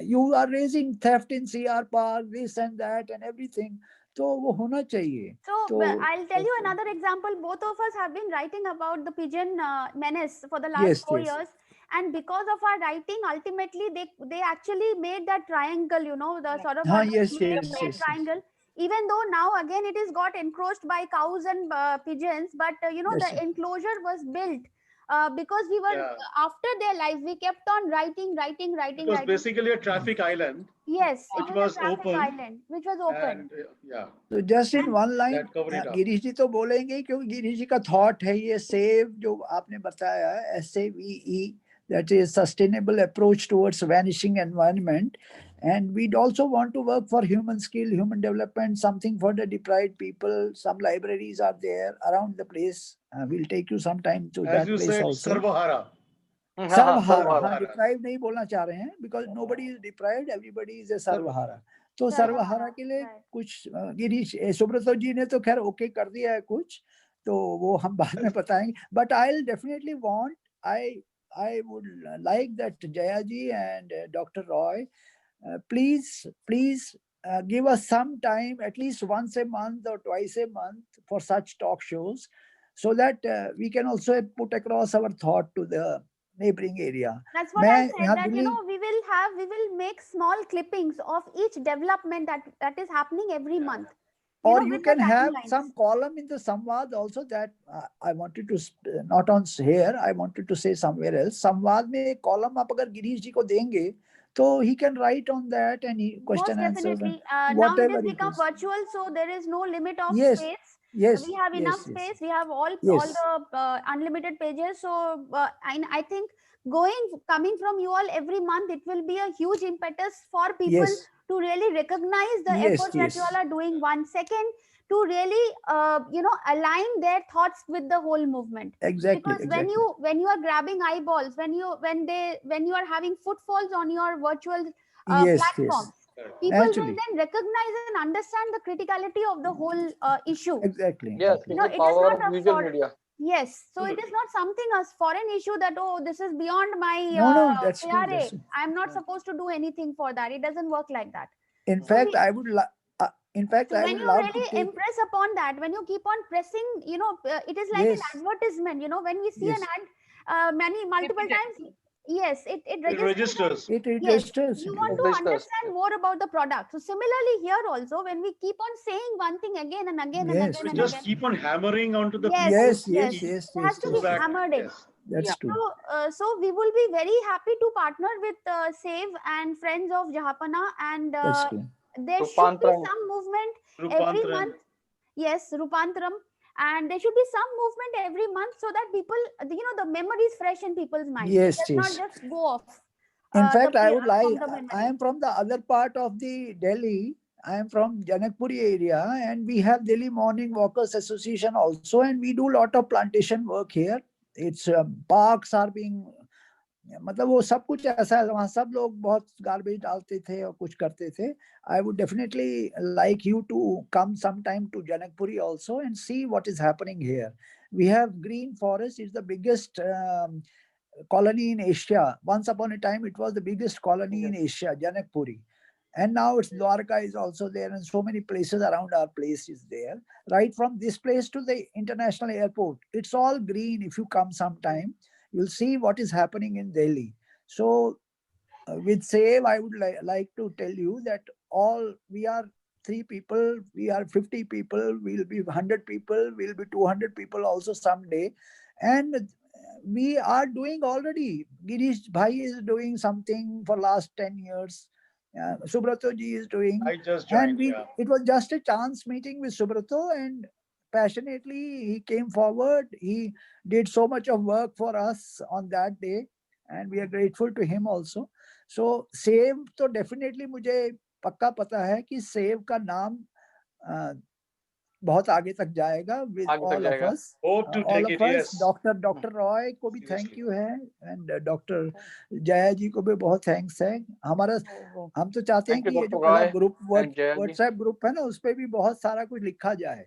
you are raising theft in CR Park, this and that and everything. तो वो होना चाहिए. So तो I'll tell you another example. Both of us have been writing about the pigeon menace for the last Yes, 4 yes. years, and because of our writing, ultimately they actually made that triangle. You know, the sort of Yes, made yes, yes. triangle. Even though now again it is got encroached by cows and pigeons, but you know, That's the it. enclosure was built because we were Yeah. after their lives. We kept on writing. It was basically a traffic island, Yes, which it was was a traffic open, island, which was open. and yeah, तो just in one line that covered it up. Girish ji तो बोलेंगे क्योंकि गिरीश जी का thought है ये save जो आपने बताया SAVE, that is sustainable approach towards vanishing environment, and we'd also want to work for human skill, human development, something for the deprived people. Some libraries are there around the place. We'll take you sometime to As that you place said, also. Sarvahara. सर्वहारा, हाँ, सर्वहारा. Deprive नहीं बोलना चाह रहे हैं because nobody is deprived, everybody is a सर्वहारा. तो सर्वहारा, सर्वहारा के लिए right. कुछ गिरीश सुब्रतो जी ने तो खैर ओके कर दिया है कुछ, तो वो हम बाद में बताएंगे. But I will definitely want, I would like that Jaya ji and Dr. Roy, please give us some time, at least once a month or twice a month for such talk shows, so that we can also put across our thought to the neighboring area. That's what I मैं said, यहाँ that you Delhi, know we will make small clippings of each development that is happening every month. or know, you with the can have timelines. some column in the Samvad also that I wanted to not on here, I wanted to say somewhere else. Samvad में एक column आप अगर गिरीश जी को देंगे तो he can write on that and he question Most answers definitely. and Now it whatever has it become is. virtual, so there is no limit of Yes, space. yes, We have enough yes, yes, space. We have all yes, the unlimited pages. So I think coming from you all every month, it will be a huge impetus for people yes, to really recognize the yes, efforts that you yes, all are doing. One second, to really align their thoughts with the whole movement. exactly, Because exactly. when you are grabbing eyeballs, when you are having footfalls on your virtual Yes, platforms, yes, people will naturally, then recognize and understand the criticality of the whole issue. exactly, Yes, exactly. it's the It is power not of a visual for media. yes, so it is not something as foreign issue that this is beyond my No, that's true, KRA. that's true. I am not supposed to do anything for that. It doesn't work like that. In So fact, we, I would in fact, so I when would you love to really take, impress upon that, when you keep on pressing, it is like yes, an advertisement. When we see yes, an ad multiple times, yes, it It registers. registers. it Yes, registers. you It want to registers. understand more about the product. So similarly here also, when we keep on saying one thing again and again and Yes, again We and yes, just again, keep on hammering onto the yes, yes, people's yes, yes, key yes, it has yes, to so be yes, that hammered in. yes, that's Yeah. true. So we will be very happy to partner with Save and Friends of Jahapana, and That's true. there should be Rupantran. some movement every Rupantran. month. Yes, Rupantram, and there should be some movement every month so that people, the memory is fresh in people's mind. Yes, It does yes. not just go off. In fact, I would from like, the I memory. am from the other part of the Delhi. I am from Janakpuri area and we have Delhi Morning Walkers Association also, and we do a lot of plantation work here. It's parks are being, मतलब वो सब कुछ ऐसा है, वहाँ सब लोग बहुत गार्बेज डालते थे और कुछ करते थे. I would definitely like you to come sometime to Janakpuri also and see what is happening here. We have green forest. It's the biggest colony in Asia. Once upon a time, it was the biggest colony in Asia, Janakpuri. And now it's Dwarka is also there, and so many places around our place is there. Right from this place to the international airport, it's all green. If you come sometime, you'll see what is happening in Delhi. So with Save, I would like to tell you that we are 3 people, we are 50 people, we'll be 100 people, we'll be 200 people also someday. And we are doing already. Girish Bhai is doing something for last 10 years. Subrato ji is doing. I just And joined. Yeah. it was just a chance meeting with Subrato, and passionately he came forward. He did so much of work for us on that day, and we are grateful to him also. So save तो definitely मुझे पक्का पता है कि save का नाम बहुत आगे तक जाएगा with आगे तक all of जाएगा। us. Hope to all take of it, us. yes. Dr. Roy को भी thank Seriously. you है and Dr. जया जी को भी बहुत thanks है। हमारा हम तो चाहते हैं Thank you, कि ये जो Dr. मेरा Roy group and Jaya ji. WhatsApp group है ना उस पे भी बहुत सारा कुछ लिखा जाए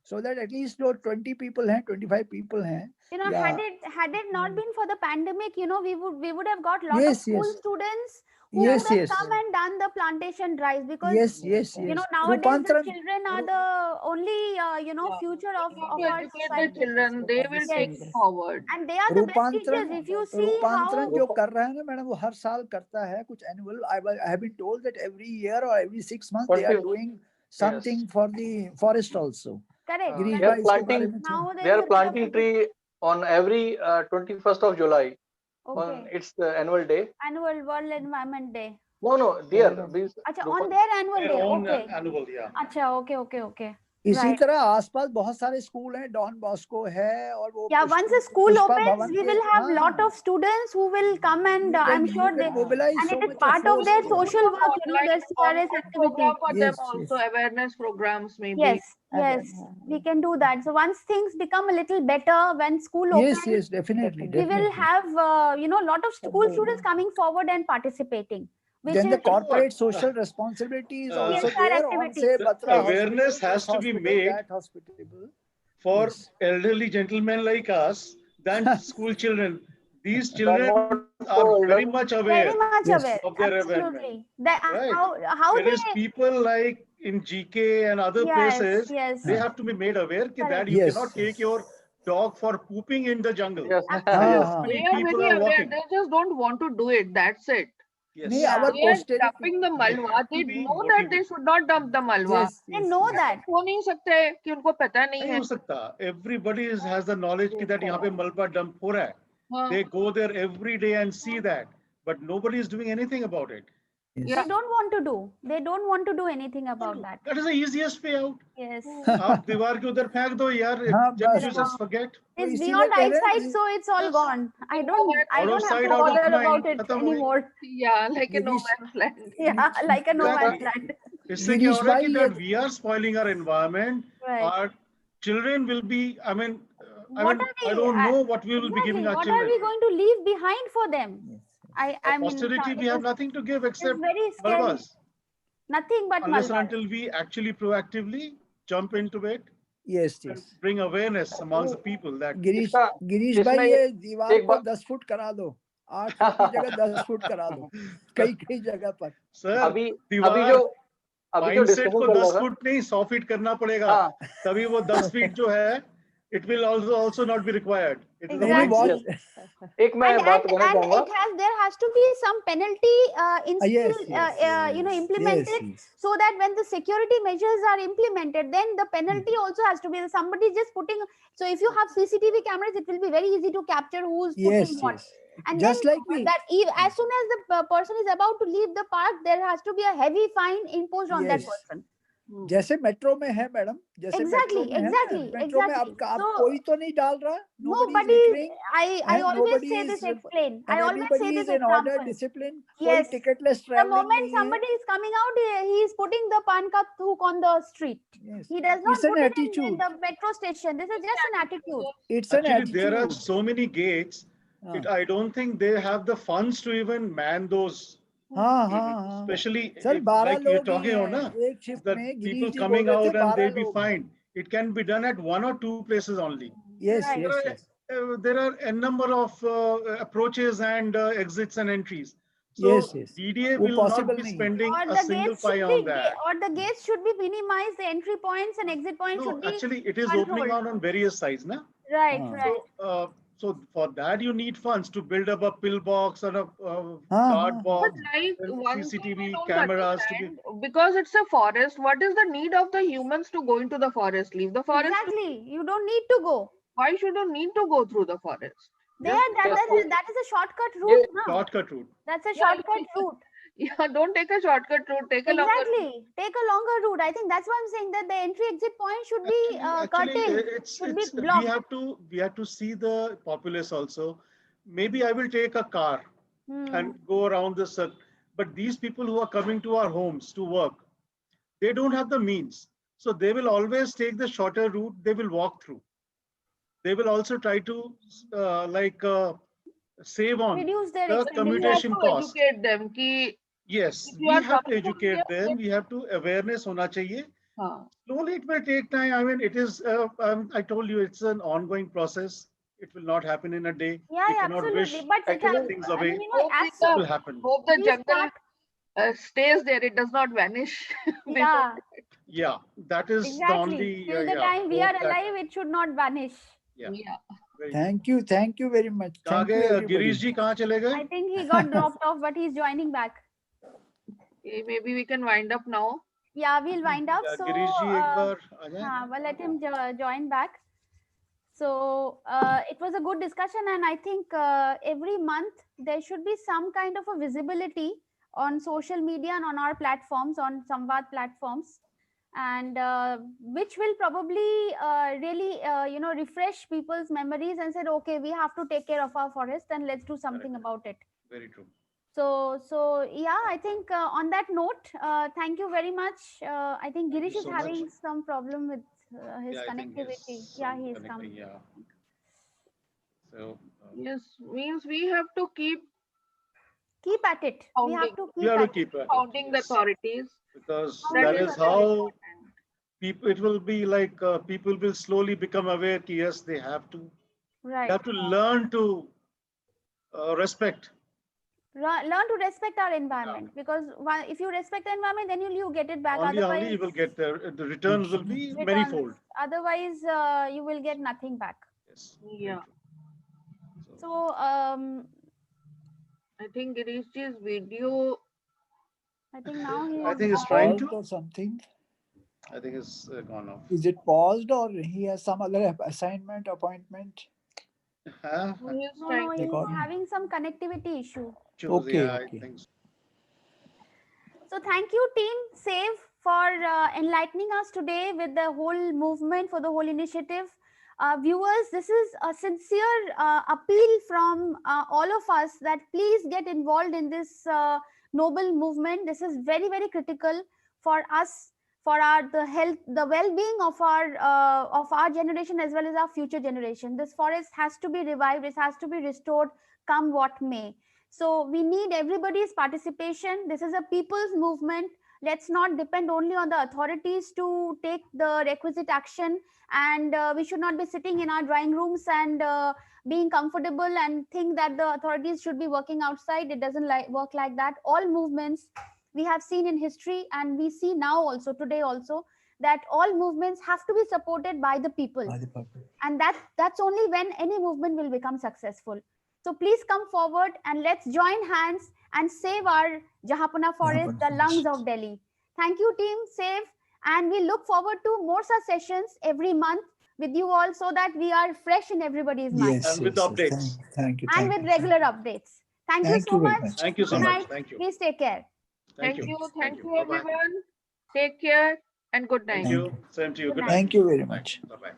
so that at least जो 20 people हैं 25 people हैं You know, Yeah. had it not been for the pandemic, you know, we would have got lot of Yes, school yes. students who Yes, would have yes. come and done the plantation drives because Yes, yes, you know yes. nowadays the Rupantaran children are the only you know Yeah. future We of need to our educate the society, children. They will take Yes. it forward. and they are the best रूपांतरण teachers. If you see रूपांतरण how जो कर रहा है ना madam वो हर साल करता है कुछ annual I have been told that every year or every 6 months they are 20 doing something for the forest also. correct, Girish they are भाई इसके बारे planting. में now They there are is a planting lot tree on every 21st of July. of, On okay, its annual day. annual World Environment Day. No, dear. These Acha, on their annual Their day, own okay. annual, yeah. Acha, okay. इसी Right. तरह आसपास बहुत सारे school हैं don Bosco है और वो Yeah, once a school Pushpa opens, भवन we के will have हाँ, lot of students who will come and I'm you sure can they mobilize and so it is much part of force their there. social work, you know, Online their CRS program activity. for them Yes, also, yes. awareness programs maybe. Yes, we can do that. So once things become a little better, when school opens, Yes, definitely. we will definitely. have you know lot of school students coming forward and participating. Which Then is the corporate social responsibility is also CSR there on activities. say The Batra awareness hospital, has this to be hospital, made that hospital. for Yes. elderly gentlemen like us than school children. These But children not are for very elder. much aware very much Yes. aware. of their environment. Absolutely. That Right. how There they is people like in GK and other places, yes. they have to be made aware that Correct. you Yes. cannot take your dog for pooping in the jungle. Yes. हाँ, yes. हाँ. They Many are people very are aware. walking. They just don't want to do it. That's it. Yes. नहीं, Yeah. our They are posterity. dumping the malwa. They to be know that they motivated. should not dump the malwa. Yes, They yes, know yes. that. हो नहीं सकते कि उनको पता नहीं नहीं है. हो सकता. Everybody has the knowledge that यहाँ पे मलबा dump हो रहा है. हाँ. They go there every day and see that, but nobody is doing anything about it. Yes. They don't want to do. They don't want to do anything about that. That is the easiest way out. Yes. आप दीवार के उधर फेंक दो यार. हाँ, Just बस, you just forget. तो It's इसीलिए beyond कह रहे हैं eyesight, कि so it's all Yes. gone. I don't Out of have sight, to out of bother mind. about it खत्म हो गई. anymore. Yeah, like a no Girish- man's land. Yeah, like a no man's Exactly. land. इससे क्या हो गिरीश रहा है कि भाई, that ये- we are spoiling our environment. Right. Our children will be. I mean, What are I we- don't know what we will be Exactly. giving our What children. are we going to leave behind for them? Yes. I mean, Posterity, we it have is- nothing to give it is except very scary. malwas. Nothing but Unless and malwa. until we actually proactively jump into it Yes, and yes. bring awareness amongst the people that Girish इसका- गिरीश इसमें भाई ये दीवार एक को बात- 10 foot करा दो 8 फुट की जगह 10 फुट करा दो कई जगह पर सर अभी दीवार जो माइंडसेट को डिस्कशन चल 10 रहा था फुट नहीं 100 फीट करना पड़ेगा हाँ, तभी वो 10 फीट जो है it will also not be required. It is a Exactly. mindset. एक मैं बात कहना And चाहूंगा there has to be some penalty yes, you know implemented yes. so that when the security measures are implemented, then the penalty also has to be somebody just putting. So if you have CCTV cameras, it will be very easy to capture who's Yes, putting what. yes. And Just then like me. as soon as the person is about to leave the park, there has to be a heavy fine imposed on that Yes. person. जैसे metro में है madam जैसे Exactly, metro में exactly, है metro में exactly. आप So- कोई तो नहीं डाल रहा Nobody, I and always nobody say is- this explain. I and always everybody say is this in order example. discipline Yes. कोई ticketless The traveling moment नहीं है somebody is coming out, he is putting the pan cup hook on the street. Yes. He does not It's an put it in attitude. the metro station. This is just an attitude. It's an Actually, there are attitude so many gates. I don't think they have the funds to even man those. हाँ हाँ हाँ Especially sir if, 12 like you're लोग ही talking on, हैं na, एक shift that में people Girish जी बोल coming रहे out थे and 12 they'll be लोग fined. It can be done at 1 or 2 places only. yes Right. yes yes There are a number of approaches and exits and entries. So Yes, yes. DDA वो will not possible be नहीं है। spending Or a the single gates pie should on be that. or the gates should be minimized. The entry points and exit points No, should be actually, it is controlled. opening on various sides, na? Right, Ah. right. So for that you need funds to build up a pillbox or a हाँ, card हाँ, box, But like and one CCTV thing I don't cameras to be. understand, because it's a forest, what is the need of the humans to go into the forest? Leave the forest. Exactly. You don't need to go. Why should you need to go through the forest? There, yes. that is a shortcut route now. Shortcut route. That's a Yeah, shortcut route. Yeah, don't take a shortcut route. Take a longer route. Exactly. Take a longer route. I think that's why I'm saying that the entry exit point should be Actually, curtailed. Should be we blocked. have to see the populace also. Maybe I will take a car and go around the circle. But these people who are coming to our homes to work, they don't have the means. So they will always take the shorter route. They will walk through. They will also try to save on Reduce their the expenditure. We have commutation to cost. educate them कि Yes, if you we are have to coming from educate here, them. We have to awareness hona chahiye. हाँ, Slowly, it will take time. I mean, it is. I told you, it's an ongoing process. It will not happen in a day. Yeah, We yeah, cannot absolutely. wish But Actually, things I away. mean, hope as It the will happen. hope the we jungle start, stays there. It does not vanish. before yeah, Yeah, that is the exactly. only Till the yeah, time we hope are that alive, it should not vanish. yeah. Yeah. Very Thank you very much. कहाँ Thank you, गए everybody. Girish जी कहाँ चले गए? I think he got dropped off, but he's joining back. Maybe we can wind up now. Yeah, we'll wind up. Yeah, So, Girish जी एक बार आ जाएं. well, let him join back. So it was a good discussion, and I think every month there should be some kind of a visibility on social media and on our platforms, on Samvad platforms, and which will probably really refresh people's memories and said, okay, we have to take care of our forest and let's do something Correct. about it. Very true. So yeah, I think on that note, thank you very much. I think Thank Girish you is so having much. some problem with his Yeah, I think connectivity. he's Yeah, some he is connecting. coming. Yeah. So Yes, means we have to keep Keep at it. We have Pounding. to we keep have to at it. keep at it, pounding the yes, authorities. because That that is is very how important. people. It will be like people will slowly become aware. That yes, they have to. They Right. have to learn to respect. Learn to respect our environment, because if you respect the environment, then you get it back. Only you will get the return will be manifold. Otherwise you will get nothing back. Yes. very Yeah. true. So I think Girishji's video. I think now he I is think he's trying to. Paused or something. I think it's gone off. Is it paused or he has some other assignment, appointment? Huh? He is no, trying he's Recording. having some connectivity issue. Okay, Yeah, okay. I think so. So thank you, Team SAVE, for enlightening us today with the whole movement, for the whole initiative. Viewers, this is a sincere appeal from all of us that please get involved in this noble movement. This is very, very critical for us, for the health, the well-being of our generation as well as our future generation. This forest has to be revived. It has to be restored, come what may. So we need everybody's participation. This is a people's movement. Let's not depend only on the authorities to take the requisite action, and we should not be sitting in our drawing rooms and being comfortable and think that the authorities should be working outside. It doesn't work like that. All movements we have seen in history, and we see now also, today also, that all movements have to be supported by the people, and that's only when any movement will become successful. So please come forward and let's join hands and save our Jahapuna forest, the lungs of Delhi. Thank you, Team SAVE, and we look forward to more such sessions every month with you all, so that we are fresh in everybody's mind. Yes, And with updates. Thank you. And with regular updates. Thank you so very much. Thank you so Good much. night. Thank you. Please take care. Thank Thank you. you. Thank you, Bye-bye. everyone. Take care and good night. Thank you. Same to you. Good Good night. night. Thank you very much. Bye-bye.